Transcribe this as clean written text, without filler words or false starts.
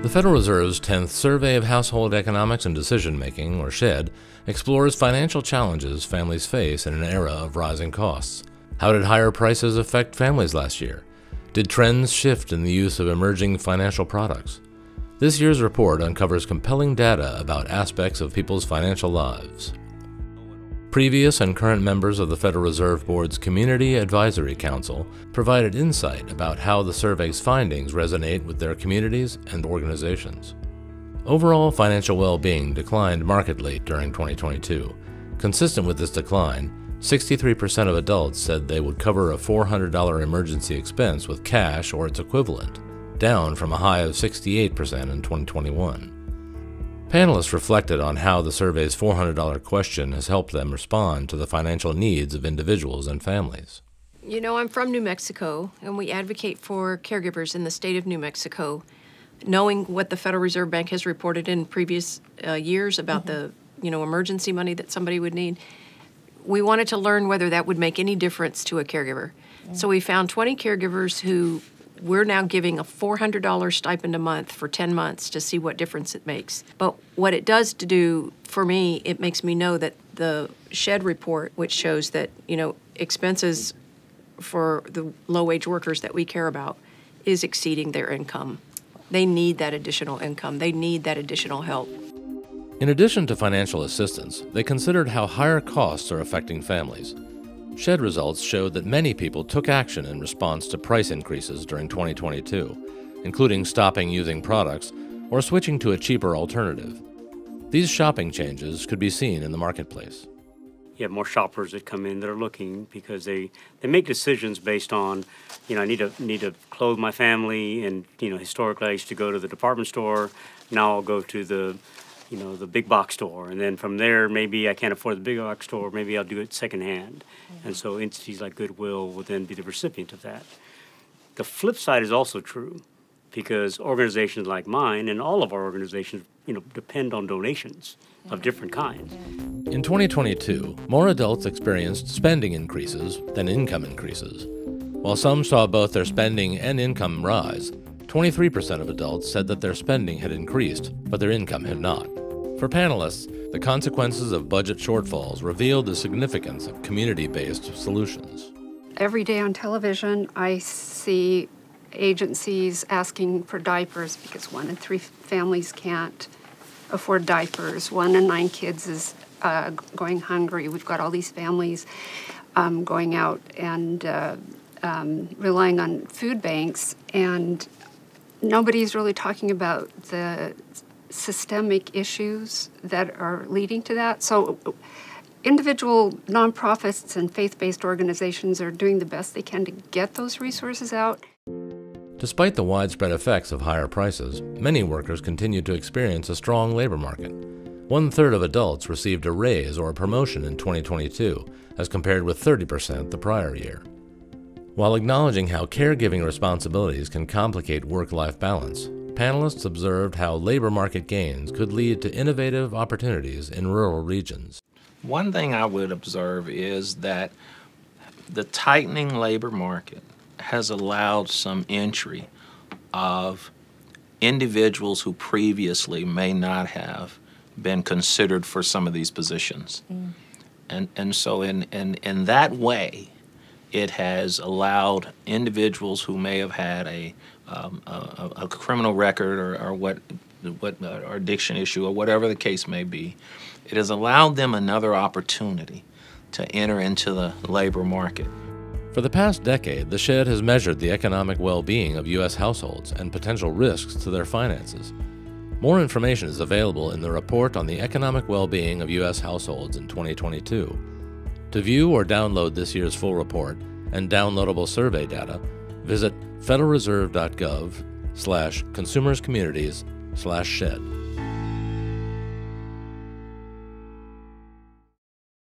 The Federal Reserve's 10th Survey of Household Economics and Decision-Making, or SHED, explores financial challenges families face in an era of rising costs. How did higher prices affect families last year? Did trends shift in the use of emerging financial products? This year's report uncovers compelling data about aspects of people's financial lives. Previous and current members of the Federal Reserve Board's Community Advisory Council provided insight about how the survey's findings resonate with their communities and organizations. Overall financial well-being declined markedly during 2022. Consistent with this decline, 63% of adults said they would cover a $400 emergency expense with cash or its equivalent, down from a high of 68% in 2021. Panelists reflected on how the survey's $400 question has helped them respond to the financial needs of individuals and families. You know, I'm from New Mexico, and we advocate for caregivers in the state of New Mexico. Knowing what the Federal Reserve Bank has reported in previous years about the emergency money that somebody would need, we wanted to learn whether that would make any difference to a caregiver. So we found 20 caregivers who we're now giving a $400 stipend a month for 10 months to see what difference it makes. But what it does to do for me, it makes me know that the SHED report, which shows that, expenses for the low-wage workers that we care about is exceeding their income. They need that additional income. They need that additional help. In addition to financial assistance, they considered how higher costs are affecting families. SHED results showed that many people took action in response to price increases during 2022, including stopping using products or switching to a cheaper alternative. These shopping changes could be seen in the marketplace. You have more shoppers that come in that are looking because they make decisions based on, I need to clothe my family, and historically I used to go to the department store. Now I'll go to the big box store, and then from there maybe I can't afford the big box store, maybe I'll do it secondhand. And so entities like Goodwill will then be the recipient of that. The flip side is also true, because organizations like mine and all of our organizations depend on donations of different kinds. In 2022, more adults experienced spending increases than income increases. While some saw both their spending and income rise, 23% of adults said that their spending had increased, but their income had not. For panelists, the consequences of budget shortfalls revealed the significance of community-based solutions. Every day on television, I see agencies asking for diapers because 1 in 3 families can't afford diapers. 1 in 9 kids is going hungry. We've got all these families going out and relying on food banks, and nobody's really talking about the systemic issues that are leading to that. So individual nonprofits and faith-based organizations are doing the best they can to get those resources out. Despite the widespread effects of higher prices, many workers continue to experience a strong labor market. 1/3 of adults received a raise or a promotion in 2022, as compared with 30% the prior year. While acknowledging how caregiving responsibilities can complicate work-life balance, panelists observed how labor market gains could lead to innovative opportunities in rural regions. One thing I would observe is that the tightening labor market has allowed some entry of individuals who previously may not have been considered for some of these positions. And so in that way, it has allowed individuals who may have had a criminal record or addiction issue or whatever the case may be, it has allowed them another opportunity to enter into the labor market. For the past decade, the SHED has measured the economic well-being of U.S. households and potential risks to their finances. More information is available in the report on the economic well-being of U.S. households in 2022. To view or download this year's full report and downloadable survey data, visit federalreserve.gov/consumerscommunities/SHED.